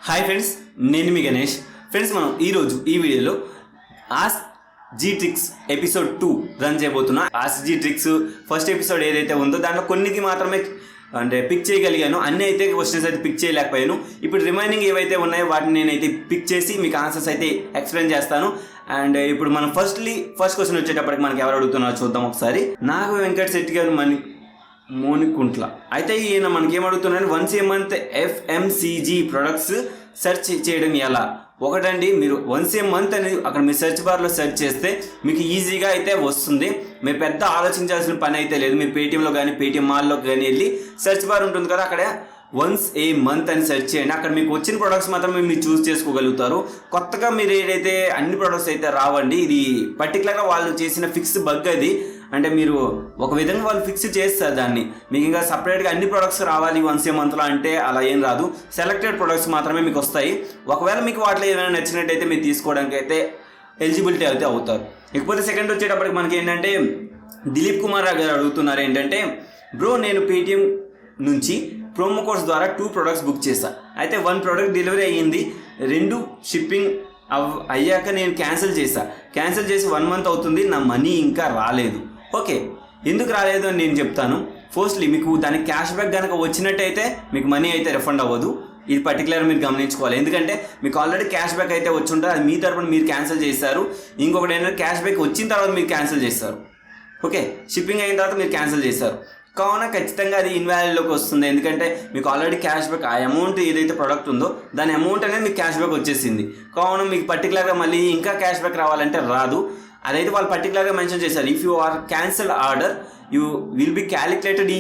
Hi friends, నేను మీ Ganesh. Friends, మనం ఈరోజు ఈ వీడియోలో ask G tricks episode 2 run చేయబోతున్నా. Ask G tricks first episode ఏదైతే ఉందో దాంట్లో కొన్నికి మాత్రమే పిక్ చేయగలిగాను, అన్నీ అయితే క్వశ్చన్స్ అయితే పిక్ చేయలేకపోయాను. ఇప్పుడు రిమైనింగ్ ఏవైతే ఉన్నాయో వాటిని నేనైతే పిక్ చేసి మీకు ఆన్సర్స్ అయితే ఎక్స్ప్లెయిన్ చేస్తాను. అండ్ ఇప్పుడు మనం ఫస్ట్ క్వశ్చన్ వచ్చేటప్పటికి మనకి ఎవరు అడుగుతున్నారో చూద్దాం ఒకసారి. నాగ వెంకట శెట్టి గారు మోనికుంట్ల అయితే ఈయన మనకి ఏమడుగుతున్నాడు, వన్స్ ఏ మంత్ FMCG ప్రొడక్ట్స్ సెర్చ్ చేయడం ఎలా? ఒకటండి, మీరు వన్స్ ఏ మంత్ అనేది అక్కడ మీరు సెర్చ్ బార్లో సెర్చ్ చేస్తే మీకు ఈజీగా అయితే వస్తుంది. మీరు పెద్ద ఆలోచించాల్సిన పని అయితే లేదు. మీరు పేటీఎంలో కానీ పేటీఎం మాల్లో కానీ వెళ్ళి సెర్చ్ బార్ ఉంటుంది కదా, అక్కడ వన్స్ ఏ మంత్ అని సెర్చ్ చేయండి. అక్కడ మీకు వచ్చిన ప్రొడక్ట్స్ మాత్రమే మీరు చూస్ చేసుకోగలుగుతారు. కొత్తగా మీరు ఏదైతే అన్ని ప్రొడక్ట్స్ అయితే రావండి. ఇది పర్టికులర్గా వాళ్ళు చేసిన ఫిక్స్ బగ్ అది. అంటే మీరు ఒక విధంగా వాళ్ళు ఫిక్స్ చేస్తారు దాన్ని. మీకు ఇంకా సపరేట్గా అన్ని ప్రొడక్ట్స్ రావాలి వన్స్ ఏ మంత్లో అంటే అలా ఏం రాదు. సెలెక్టెడ్ ప్రొడక్ట్స్ మాత్రమే మీకు వస్తాయి. ఒకవేళ మీకు వాటిలో ఏమైనా నచ్చినట్టయితే మీరు తీసుకోవడానికి అయితే ఎలిజిబిలిటీ అయితే అవుతారు. ఇకపోతే సెకండ్ వచ్చేటప్పటికి మనకి ఏంటంటే దిలీప్ కుమార్ గారు అడుగుతున్నారు ఏంటంటే, బ్రో నేను పేటిఎం నుంచి ప్రోమో కోడ్స్ ద్వారా 2 ప్రొడక్ట్స్ బుక్ చేశాను. అయితే 1 ప్రోడక్ట్ డెలివరీ అయ్యింది, 2 షిప్పింగ్ అయ్యాక నేను క్యాన్సిల్ చేసి 1 మంత్ అవుతుంది, నా మనీ ఇంకా రాలేదు. ఓకే, ఎందుకు రాలేదు అని నేను చెప్తాను. ఫస్ట్లీ మీకు దానికి క్యాష్ బ్యాక్ కనుక వచ్చినట్టయితే మీకు మనీ అయితే రిఫండ్ అవ్వదు. ఇది పర్టికులర్ మీరు గమనించుకోవాలి. ఎందుకంటే మీకు ఆల్రెడీ క్యాష్ బ్యాక్ అయితే వచ్చి ఉంటుంది, అది మీ తరపున మీరు క్యాన్సిల్ చేస్తారు. ఇంకొకటి ఏంటంటే క్యాష్ బ్యాక్ వచ్చిన తర్వాత మీరు క్యాన్సిల్ చేస్తారు. ఓకే, షిప్పింగ్ అయిన తర్వాత మీరు క్యాన్సిల్ చేస్తారు కావున ఖచ్చితంగా అది ఇన్వాలిడ్లోకి వస్తుంది. ఎందుకంటే మీకు ఆల్రెడీ క్యాష్ బ్యాక్ ఆ అమౌంట్ ఏదైతే ప్రోడక్ట్ ఉందో దాని అమౌంట్ అనేది మీకు క్యాష్ బ్యాక్ వచ్చేసింది. కావున మీకు పర్టికులర్గా మళ్ళీ ఇంకా క్యాష్ బ్యాక్ రావాలంటే రాదు. అదైతే వాళ్ళు పర్టికులర్గా మెన్షన్ చేశారు. If you are cancel order you will be calculated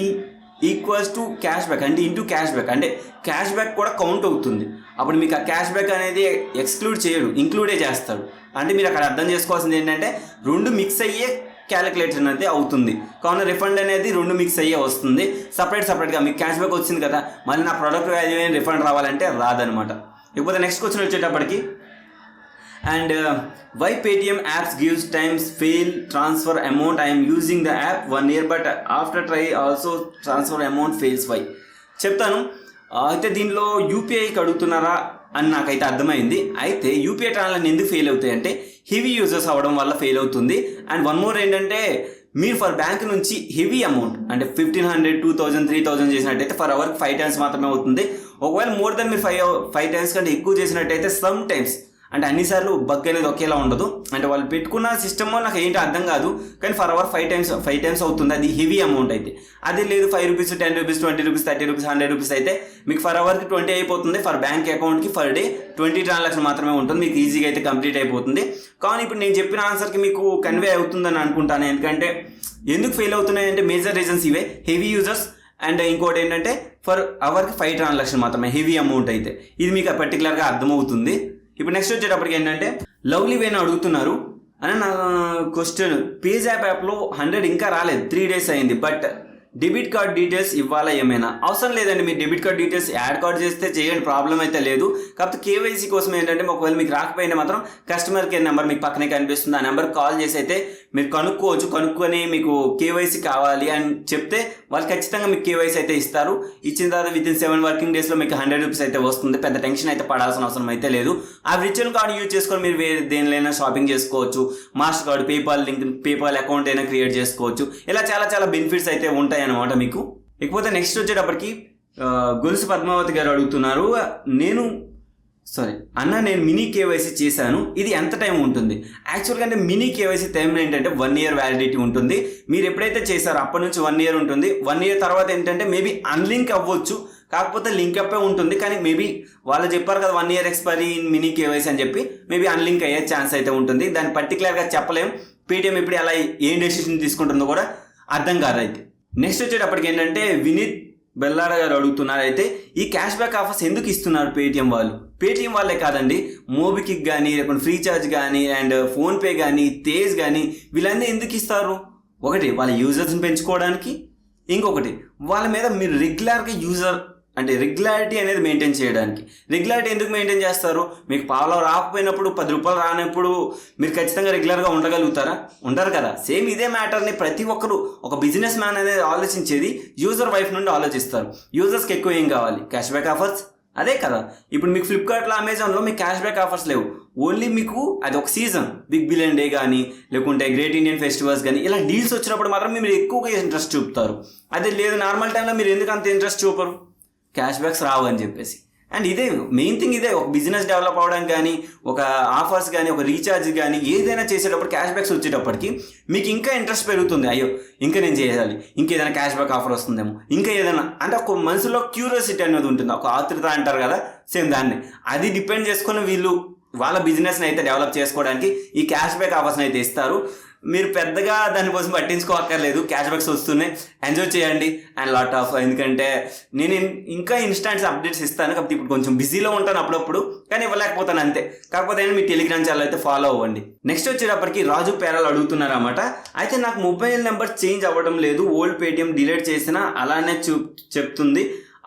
equals to cash back అంటే ఇంటూ క్యాష్ బ్యాక్ అంటే క్యాష్ బ్యాక్ కూడా కౌంట్ అవుతుంది. అప్పుడు మీకు ఆ క్యాష్ బ్యాక్ అనేది ఎక్స్క్లూడ్ చేయడు, ఇంక్లూడే చేస్తాడు. అంటే మీరు అక్కడ అర్థం చేసుకోవాల్సింది ఏంటంటే 2 మిక్స్ అయ్యే క్యాలిక్యులేషన్ అయితే అవుతుంది. కావున రిఫండ్ అనేది 2 మిక్స్ అయ్యే వస్తుంది. సపరేట్గా మీకు క్యాష్ బ్యాక్ వచ్చింది కదా, మళ్ళీ నా ప్రోడక్ట్ వాల్యూ అయిన రిఫండ్ రావాలంటే రాదనమాట. ఇకపోతే నెక్స్ట్ క్వశ్చన్ వచ్చేటప్పటికి, and why Paytm apps gives times fail transfer amount? I'm using the app 1 year but after try also transfer amount fails. Why చెప్తాను. అయితే దీనిలో యూపీఐకి అడుగుతున్నారా అని నాకైతే అర్థమైంది. అయితే యూపీఐ ట్రాన్సాక్షన్ ఎందుకు ఫెయిల్ అవుతాయి అంటే హెవీ యూజర్స్ అవ్వడం వల్ల ఫెయిల్ అవుతుంది. అండ్ 1 more ఏంటంటే మీరు ఫర్ బ్యాంక్ నుంచి హెవీ అమౌంట్ అంటే 1500, 2000, 3000 చేసినట్టయితే ఫర్ అవర్కి 5 times మాత్రమే అవుతుంది. ఒకవేళ మోర్ దెన్ మీరు 5 times కంటే ఎక్కువ చేసినట్టయితే సమ్ టైమ్స్ అంటే అన్నిసార్లు బగ్ అనేది ఒకేలా ఉండదు. అంటే వాళ్ళు పెట్టుకున్న సిస్టమ్ నాకు ఏంటి అర్థం కాదు, కానీ ఫర్ అవర్ 5 times అవుతుంది. అది హెవీ అమౌంట్ అయితే. అది లేదు 5 rupees, 10 rupees, 20 rupees, 30 rupees, 100 rupees అయితే మీకు ఫర్ అవర్కి 20 అయిపోతుంది. ఫర్ బ్యాంక్ అకౌంట్కి ఫర్ డే 20 ట్రాన్సాక్షన్ మాత్రమే ఉంటుంది. మీకు ఈజీగా అయితే కంప్లీట్ అయిపోతుంది. కానీ ఇప్పుడు నేను చెప్పిన ఆన్సర్కి మీకు కన్వే అవుతుందని అనుకుంటాను. ఎందుకంటే ఎందుకు ఫెయిల్ అవుతున్నాయి అంటే మేజర్ రీజన్స్ ఇవే, హెవీ యూజర్స్ అండ్ ఇంకోటి ఏంటంటే ఫర్ అవర్కి 5 ట్రాన్సాక్షన్ మాత్రమే హెవీ అమౌంట్ అయితే. ఇది మీకు పర్టికులర్గా అర్థమవుతుంది. ఇప్పుడు నెక్స్ట్ వచ్చేటప్పటికి ఏంటంటే లవ్లీ వేణు అడుగుతున్నారు అని నా క్వశ్చన్, పేజ్ యాప్లో 100 ఇంకా రాలేదు, 3 days అయింది, బట్ డెబిట్ కార్డ్ డీటెయిల్స్ ఇవ్వాలా ఏమైనా? అవసరం లేదండి, మీరు debit card details add card చేస్తే చేయండి, ప్రాబ్లం అయితే లేదు. కాకపోతే కేవైసీ కోసం ఏంటంటే ఒకవేళ మీకు రాకపోయినా మాత్రం కస్టమర్ కేర్ నెంబర్ మీకు పక్కనే కనిపిస్తుంది, ఆ నెంబర్ కాల్ చేసి అయితే మీరు కనుక్కొని మీకు కేవైసీ కావాలి అని చెప్తే వాళ్ళు ఖచ్చితంగా మీకు కేవైసీ అయితే ఇస్తారు. ఇచ్చిన తర్వాత వితిన్ 7 working daysలో మీకు 100 rupees అయితే వస్తుంది. పెద్ద టెన్షన్ అయితే పడాల్సిన అవసరం అయితే లేదు. ఆ విర్చువల్ కార్డ్ యూజ్ చేసుకొని మీరు దేనిలో షాపింగ్ చేసుకోవచ్చు. మాస్టర్ కార్డ్, పేపాల్ అకౌంట్ అయినా క్రియేట్ చేసుకోవచ్చు. ఇలా చాలా బెనిఫిట్స్ అయితే ఉంటాయి అనమాట మీకు. ఇకపోతే నెక్స్ట్ వచ్చేటప్పటికి గొలుసు పద్మావతి గారు అడుగుతున్నారు, నేను మినీ కేవైసీ చేశాను, ఇది ఎంత టైం ఉంటుంది? యాక్చువల్గా అంటే మినీ కేవైసీ టైం ఏంటంటే 1 year వ్యాలిడిటీ ఉంటుంది. మీరు ఎప్పుడైతే చేశారో అప్పటి నుంచి 1 year ఉంటుంది. 1 year తర్వాత ఏంటంటే మేబీ అన్లింక్ అవ్వచ్చు, కాకపోతే లింక్ అప్పే ఉంటుంది. కానీ మేబీ వాళ్ళు చెప్పారు కదా 1 year ఎక్స్పైరీ మినీ కేవైసీ అని చెప్పి, మేబీ అన్లింక్ అయ్యే ఛాన్స్ అయితే ఉంటుంది. దాన్ని పర్టికులర్గా చెప్పలేం. పేటిఎం ఇప్పుడు అలా ఏం డెసిషన్ తీసుకుంటుందో కూడా అర్థం కాదు. అయితే నెక్స్ట్ వచ్చేటప్పటికి ఏంటంటే వినీత్ బెల్లాడ గారు అడుగుతున్నారు, అయితే ఈ క్యాష్ బ్యాక్ ఆఫర్స్ ఎందుకు ఇస్తున్నారు పేటిఎం వాళ్ళు? పేటిఎం వాళ్ళే కాదండి, మోబిక్విక్ కానీ, లేకపోతే ఫ్రీచార్జ్ కానీ, అండ్ ఫోన్పే కానీ, తేజ్ కానీ, వీళ్ళందరూ ఎందుకు ఇస్తారు? ఒకటి వాళ్ళ యూజర్స్ని పెంచుకోవడానికి, ఇంకొకటి వాళ్ళ మీద మీరు రెగ్యులారిటీ అనేది మెయింటైన్ చేయడానికి. రెగ్యులారిటీ ఎందుకు మెయింటైన్ చేస్తారు? మీకు పావులో రాకపోయినప్పుడు 10 రూపాయలు రానప్పుడు మీరు ఖచ్చితంగా రెగ్యులర్గా ఉండగలుగుతారా? ఉండరు కదా. సేమ్ ఇదే మ్యాటర్ని ప్రతి ఒక్కరు ఒక బిజినెస్ మ్యాన్ అనేది ఆలోచించేది యూజర్ వైఫ్ నుండి ఆలోచిస్తారు. యూజర్స్కి ఎక్కువ ఏం కావాలి? క్యాష్ బ్యాక్ ఆఫర్స్ అదే కదా, ఇప్పుడు మీకు ఫ్లిప్కార్ట్లో అమెజాన్లో మీకు క్యాష్ బ్యాక్ ఆఫర్స్ లేవు. ఓన్లీ మీకు అది ఒక సీజన్, బిగ్ బిలియన్ డే కానీ లేకుంటే గ్రేట్ ఇండియన్ ఫెస్టివల్స్ కానీ ఇలా డీల్స్ వచ్చినప్పుడు మాత్రం మీరు ఎక్కువగా ఇంట్రెస్ట్ చూపుతారు. అదే లేదు నార్మల్ టైంలో మీరు ఎందుకు అంత ఇంట్రెస్ట్ చూపరు, క్యాష్ బ్యాక్స్ రావు అని చెప్పేసి. అండ్ ఇదే మెయిన్ థింగ్, ఇదే ఒక బిజినెస్ డెవలప్ అవ్వడానికి కానీ ఒక ఆఫర్స్ కానీ ఒక రీఛార్జ్ కానీ ఏదైనా చేసేటప్పుడు క్యాష్ బ్యాక్స్ వచ్చేటప్పటికి మీకు ఇంకా ఇంట్రెస్ట్ పెరుగుతుంది. అయ్యో ఇంకా నేను చేయాలి, ఇంకేదైనా క్యాష్ బ్యాక్ ఆఫర్ వస్తుందేమో, ఇంకా ఏదైనా అంటే ఒక మనసులో క్యూరియాసిటీ అనేది ఉంటుంది, ఒక ఆతృత అంటారు కదా, సేమ్ దాన్ని. అది డిపెండ్ చేసుకుని వీళ్ళు వాళ్ళ బిజినెస్ని అయితే డెవలప్ చేసుకోవడానికి ఈ క్యాష్ బ్యాక్ ఆఫర్స్ని అయితే ఇస్తారు. మీరు పెద్దగా దానికోసం పట్టించుకోక్కర్లేదు, క్యాష్ బ్యాక్స్ వస్తున్నాయి, ఎంజాయ్ చేయండి అండ్ లాట్ ఆఫ్. ఎందుకంటే నేను ఇంకా ఇన్స్టాంట్స్ అప్డేట్స్ ఇస్తాను, కాకపోతే ఇప్పుడు కొంచెం బిజీలో ఉంటాను అప్పుడప్పుడు, కానీ ఇవ్వలేకపోతాను అంతే. కాకపోతే మీ టెలిగ్రామ్ ఛానల్ అయితే ఫాలో అవ్వండి. నెక్స్ట్ వచ్చేటప్పటికి రాజు పేరాలు అడుగుతున్నారు అన్నమాట. అయితే నాకు మొబైల్ నెంబర్ చేంజ్ అవ్వడం లేదు, ఓల్డ్ పేటిఎం డిలీట్ చేసినా అలానే చెప్తుంది,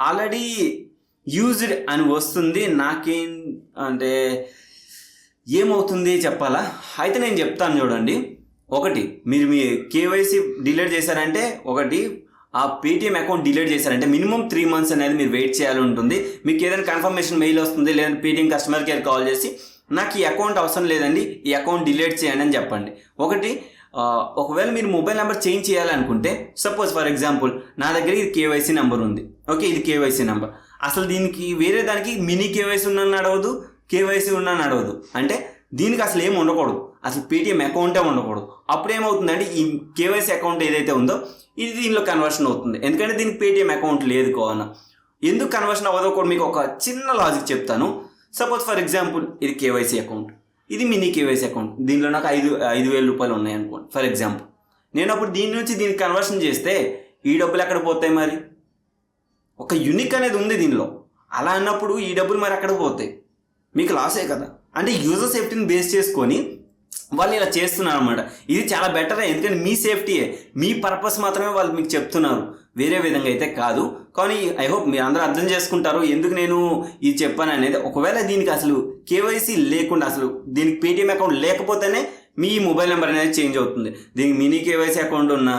ఆల్రెడీ యూజ్డ్ అని వస్తుంది, నాకేం అంటే ఏమవుతుంది చెప్పాలా? అయితే నేను చెప్తాను చూడండి. ఒకటి, మీరు మీ కేవైసీ డిలీట్ చేశారంటే, ఒకటి ఆ పేటిఎం అకౌంట్ డిలీట్ చేశారంటే మినిమం 3 months అనేది మీరు వెయిట్ చేయాలి ఉంటుంది. మీకు ఏదైనా కన్ఫర్మేషన్ మెయిల్ వస్తుంది, లేదంటే పేటిఎం కస్టమర్ కేర్ కాల్ చేసి నాకు ఈ అకౌంట్ అవసరం లేదండి, ఈ అకౌంట్ డిలీట్ చేయండి అని చెప్పండి. ఒకటి, ఒకవేళ మీరు మొబైల్ నెంబర్ చేంజ్ చేయాలనుకుంటే, సపోజ్ ఫర్ ఎగ్జాంపుల్ నా దగ్గర ఇది కేవైసీ నెంబర్ ఉంది, ఓకే, ఇది కేవైసీ నెంబర్, అసలు దీనికి వేరే దానికి మినీ కేవైసీ ఉన్నాను అడవదు, కేవైసీ ఉన్నాను అడవదు, అంటే దీనికి అసలు ఏమి ఉండకూడదు, అసలు పేటిఎం అకౌంటే ఉండకూడదు. అప్పుడు ఏమవుతుందంటే ఈ కేవైసీ అకౌంట్ ఏదైతే ఉందో ఇది దీనిలో కన్వర్షన్ అవుతుంది, ఎందుకంటే దీనికి పేటిఎం అకౌంట్ లేదు కావున. ఎందుకు కన్వర్షన్ అవ్వదో కూడా మీకు ఒక చిన్న లాజిక్ చెప్తాను. సపోజ్ ఫర్ ఎగ్జాంపుల్ ఇది కేవైసీ అకౌంట్, ఇది మినీ కేవైసీ అకౌంట్, దీనిలో నాకు 5,000 రూపాయలు ఉన్నాయి అనుకోండి ఫర్ ఎగ్జాంపుల్. నేను అప్పుడు దీని నుంచి దీనికి కన్వర్షన్ చేస్తే ఈ డబ్బులు ఎక్కడ పోతాయి? మరి ఒక యూనిక్ అనేది ఉంది దీనిలో, అలా అన్నప్పుడు ఈ డబ్బులు మరి ఎక్కడ పోతాయి? మీకు లాసే కదా. అంటే యూజర్ సేఫ్టీని బేస్ చేసుకొని వాళ్ళు ఇలా చేస్తున్నారు అనమాట. ఇది చాలా బెటరే, ఎందుకంటే మీ సేఫ్టీయే, మీ పర్పస్ మాత్రమే వాళ్ళు మీకు చెప్తున్నారు, వేరే విధంగా అయితే కాదు. కానీ ఐ హోప్ మీరు అందరూ అర్థం చేసుకుంటారు ఎందుకు నేను ఇది చెప్పాను అనేది. ఒకవేళ దీనికి అసలు కేవైసీ లేకుండా, అసలు దీనికి పేటిఎం అకౌంట్ లేకపోతేనే మీ మొబైల్ నెంబర్ అనేది చేంజ్ అవుతుంది. దీనికి మినీ కేవైసీ అకౌంట్ ఉన్నా,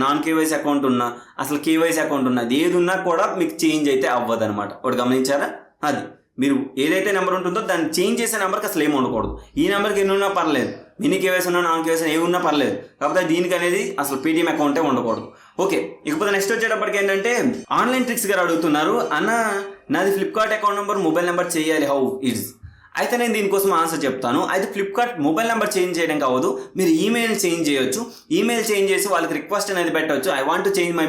నాన్ కేవైసీ అకౌంట్ ఉన్నా, అసలు కేవైసీ అకౌంట్ ఉన్నా, ఏది ఉన్నా కూడా మీకు చేంజ్ అయితే అవ్వదు అనమాట. ఒకటి గమనించారా? అది మీరు ఏదైతే నెంబర్ ఉంటుందో దాన్ని చేంజ్ చేసే నెంబర్కి అసలు ఏమి ఉండకూడదు. ఈ నెంబర్కి ఎన్ని ఉన్నా పర్లేదు, మినీ కేవైసీ ఉన్నా నాన్ కేవైసీ ఏమి ఉన్నా పర్లేదు, కాకపోతే దీనికి అనేది అసలు పేటిఎం అకౌంటే ఉండకూడదు. ఓకే, ఇకపోతే నెక్స్ట్ వచ్చేటప్పటికి ఏంటంటే ఆన్లైన్ ట్రిక్స్ గారు అడుగుతున్నారు, అన్న నాది Flipkart account number mobile number చేయాలి, హౌ ఇట్స్? అయితే నేను దీనికోసం ఆన్సర్ చెప్తాను. అయితే ఫ్లిప్కార్ట్ మొబైల్ నెంబర్ చేంజ్ చేయడం కావదు, మీరు ఈమెయిల్ చేంజ్ చేయొచ్చు. ఈమెయిల్ చేంజ్ చేసి వాళ్ళకి రిక్వెస్ట్ అనేది పెట్టవచ్చు, I want to change my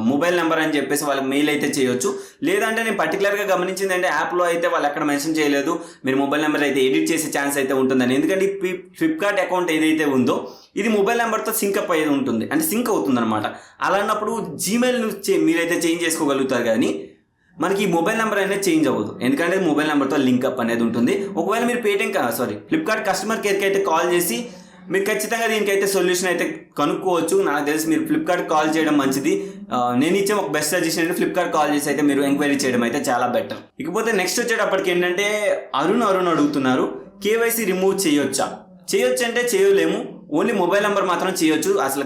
mobile number అని చెప్పేసి వాళ్ళకి మెయిల్ అయితే చేయొచ్చు. లేదంటే నేను పర్టికులర్గా గమనించింది అంటే యాప్లో అయితే వాళ్ళు ఎక్కడ మెన్షన్ చేయలేదు మీరు మొబైల్ నెంబర్ అయితే ఎడిట్ చేసే ఛాన్స్ అయితే ఉంటుందని. ఎందుకంటే ఫ్లిప్కార్ట్ అకౌంట్ ఏదైతే ఉందో ఇది మొబైల్ నెంబర్తో సింకప్ అయ్యేది ఉంటుంది, అంటే సింక్ అవుతుంది అనమాట. అలా అన్నప్పుడు జీమెయిల్ మీరైతే చేంజ్ చేసుకోగలుగుతారు, కానీ మనకి ఈ మొబైల్ నెంబర్ అనేది చేంజ్ అవ్వదు, ఎందుకంటే మొబైల్ నెంబర్తో లింక్అప్ అనేది ఉంటుంది. ఒకవేళ మీరు ఫ్లిప్కార్ట్ కస్టమర్ కేర్కి అయితే కాల్ చేసి మీరు ఖచ్చితంగా దీనికైతే సొల్యూషన్ అయితే కనుక్కోవచ్చు. నాకు తెలిసి మీరు ఫ్లిప్కార్ట్ కాల్ చేయడం మంచిది. నేను ఇచ్చే ఒక బెస్ట్ సజెషన్ అంటే ఫ్లిప్కార్ట్ కాల్ చేసి అయితే మీరు ఎంక్వైరీ చేయడం అయితే చాలా బెటర్. ఇకపోతే నెక్స్ట్ వచ్చేటప్పటికి ఏంటంటే అరుణ్ అడుగుతున్నారు, కేవైసీ రిమూవ్ చేయొచ్చా? చేయొచ్చు అంటే చేయలేము, ఓన్లీ మొబైల్ నెంబర్ మాత్రం చేయొచ్చు. అసలు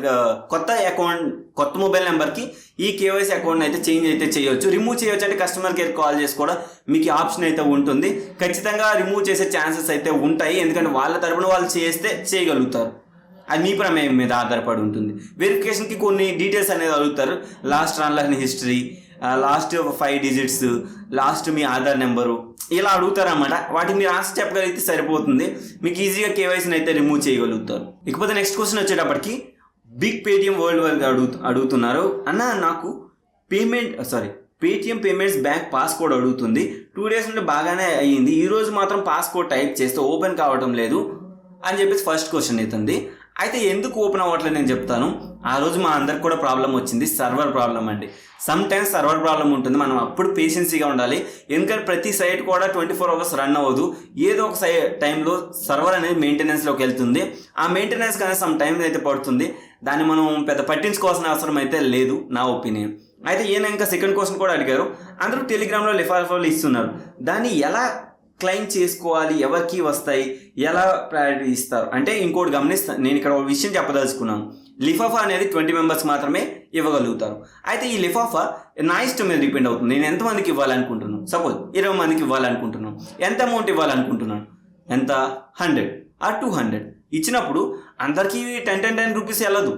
కొత్త మొబైల్ నెంబర్కి ఈ కేవైసీ అకౌంట్ అయితే చేంజ్ అయితే చేయొచ్చు. రిమూవ్ చేయొచ్చు అంటే కస్టమర్ కేర్ కాల్ చేసి కూడా మీకు ఆప్షన్ అయితే ఉంటుంది. ఖచ్చితంగా రిమూవ్ చేసే ఛాన్సెస్ అయితే ఉంటాయి, ఎందుకంటే వాళ్ళ తరపున వాళ్ళు చేస్తే చేయగలుగుతారు, అది మీ ప్రమేయం మీద ఆధారపడి ఉంటుంది. వెరిఫికేషన్కి కొన్ని డీటెయిల్స్ అనేది అడుగుతారు, last transaction history, last 5 digits, last మీ ఆధార్ నెంబరు, ఇలా అడుగుతారన్నమాట. వాటికి మీరు ఆన్సర్ చెప్పగలిగితే సరిపోతుంది, మీకు ఈజీగా కేవైసీని అయితే రిమూవ్ చేయగలుగుతారు. ఇకపోతే నెక్స్ట్ క్వశ్చన్ వచ్చేటప్పటికి బిగ్ పేటిఎం వరల్డ్ వైడ్ అడుగుతున్నారు, అన్న నాకు పేటిఎం పేమెంట్స్ బ్యాంక్ పాస్కోడ్ అడుగుతుంది, 2 days నుండి బాగానే అయ్యింది, ఈరోజు మాత్రం పాస్కోడ్ టైప్ చేస్తే ఓపెన్ కావడం లేదు అని చెప్పేసి ఫస్ట్ క్వశ్చన్ అవుతుంది. అయితే ఎందుకు ఓపెన్ అవ్వట్లేదు నేను చెప్తాను. ఆ రోజు మా అందరికి కూడా ప్రాబ్లం వచ్చింది, సర్వర్ ప్రాబ్లం అండి. సమ్ టైమ్స్ సర్వర్ ప్రాబ్లం ఉంటుంది, మనం అప్పుడు పేషెన్సీగా ఉండాలి, ఎందుకంటే ప్రతి సైట్ కూడా 24 hours రన్ అవ్వదు. ఏదో ఒక టైంలో సర్వర్ అనేది మెయింటెనెన్స్లోకి వెళ్తుంది, ఆ మెయింటెనెన్స్ కానీ సమ్ టైం అయితే పడుతుంది, దాన్ని మనం పెద్ద పట్టించుకోవాల్సిన అవసరం అయితే లేదు నా ఒపీనియన్. అయితే ఈయన ఇంకా సెకండ్ క్వశ్చన్ కూడా అడిగారు, అందరూ టెలిగ్రామ్లో లిఫాఫాలు ఇస్తున్నారు, దాన్ని ఎలా క్లెయిమ్ చేసుకోవాలి, ఎవరికి వస్తాయి, ఎలా ప్రయారిటీ ఇస్తారు అంటే ఇంకోటి గమనిస్తాను. నేను ఇక్కడ ఒక విషయం చెప్పదలుచుకున్నాను, లిఫాఫా అనేది 20 members మాత్రమే ఇవ్వగలుగుతారు. అయితే ఈ లిఫాఫా నా ఇష్టం మీద డిపెండ్ అవుతుంది. నేను ఎంతమందికి ఇవ్వాలనుకుంటున్నాను, సపోజ్ 20 మందికి ఇవ్వాలనుకుంటున్నాను, ఎంత అమౌంట్ ఇవ్వాలనుకుంటున్నాను, ఎంత 100 ఆర్ 200 ఇచ్చినప్పుడు అందరికీ 10 రూపీస్ వెళ్ళదు.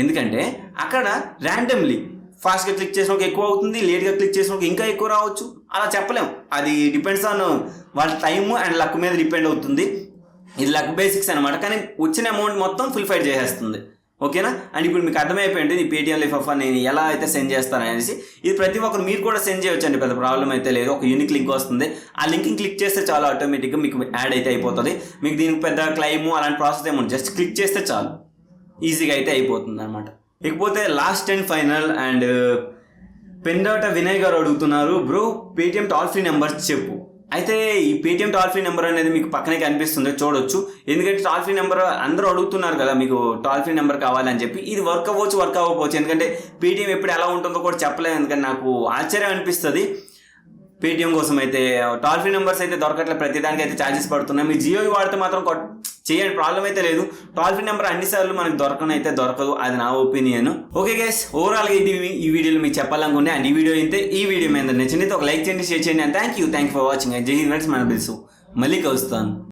ఎందుకంటే అక్కడ ర్యాండమ్లీ ఫాస్ట్గా క్లిక్ చేసిన ఎక్కువ అవుతుంది, లేట్గా క్లిక్ చేసిన ఇంకా ఎక్కువ రావచ్చు. అలా చెప్పలేం, అది డిపెండ్స్ ఆన్ వాళ్ళ టైము అండ్ లక్ మీద డిపెండ్ అవుతుంది. ఇది లక్ బేసిక్స్ అనమాట. కానీ వచ్చిన అమౌంట్ మొత్తం ఫుల్ఫైడ్ చేసేస్తుంది. ఓకేనా? అండ్ ఇప్పుడు మీకు అర్థమైపోయింది ఈ పేటిఎం లిఫాఫా నేను ఎలా అయితే సెండ్ చేస్తాననేసి. ఇది ప్రతి ఒక్కరు మీరు కూడా సెండ్ చేయొచ్చు అండి, పెద్ద ప్రాబ్లం అయితే లేదు. ఒక యూనిక్ లింక్ వస్తుంది, ఆ లింక్ని క్లిక్ చేస్తే చాలా ఆటోమేటిక్గా మీకు యాడ్ అయితే అయిపోతుంది. మీకు దీనికి పెద్ద క్లైమ్ అలాంటి ప్రాసెస్ ఏమో జస్ట్ క్లిక్ చేస్తే చాలు, ఈజీగా అయితే అయిపోతుంది అనమాట. ఇకపోతే లాస్ట్ అండ్ ఫైనల్ అండ్ పెండాట వినయ్ గారు అడుగుతున్నారు, bro Paytm toll free number చెప్పు. అయితే ఈ పేటిఎం టోల్ ఫ్రీ నెంబర్ అనేది మీకు పక్కనే కనిపిస్తుంది, చూడొచ్చు. ఎందుకంటే టోల్ ఫ్రీ నెంబర్ అందరూ అడుగుతున్నారు కదా, మీకు టోల్ ఫ్రీ నెంబర్ కావాలని చెప్పి. ఇది వర్క్ అవ్వచ్చు, వర్క్ అవ్వకపోవచ్చు. ఎందుకంటే పేటిఎం ఎప్పుడు ఎలా ఉంటుందో కూడా చెప్పలేదు. ఎందుకంటే నాకు ఆశ్చర్యం అనిపిస్తుంది. పేటిఎం కోసం అయితే టోల్ ఫ్రీ నెంబర్స్ అయితే దొరకట్లేదు, ప్రతిదానికి అయితే ఛార్జెస్ పడుతున్నాయి. మీ జియో వాడితే మాత్రం చేయండి, ప్రాబ్లం అయితే లేదు. టోల్ ఫ్రీ నెంబర్ అన్నిసార్లు మనకు దొరకనైతే దొరకదు, అది నా ఒపీనియన్. ఓకే గైస్, ఓవరాల్గా ఇది ఈ వీడియోలో మీకు చెప్పాలనుకుంటే అండ్ ఈ వీడియో అయితే ఈ వీడియో మీద నచ్చింది ఒక లైక్ చేయండి, షేర్ చేయండి. And thank you for watching. జై హింద్ ఫ్రెండ్స్, మన బిల్సు మళ్ళీ కలుస్తాను.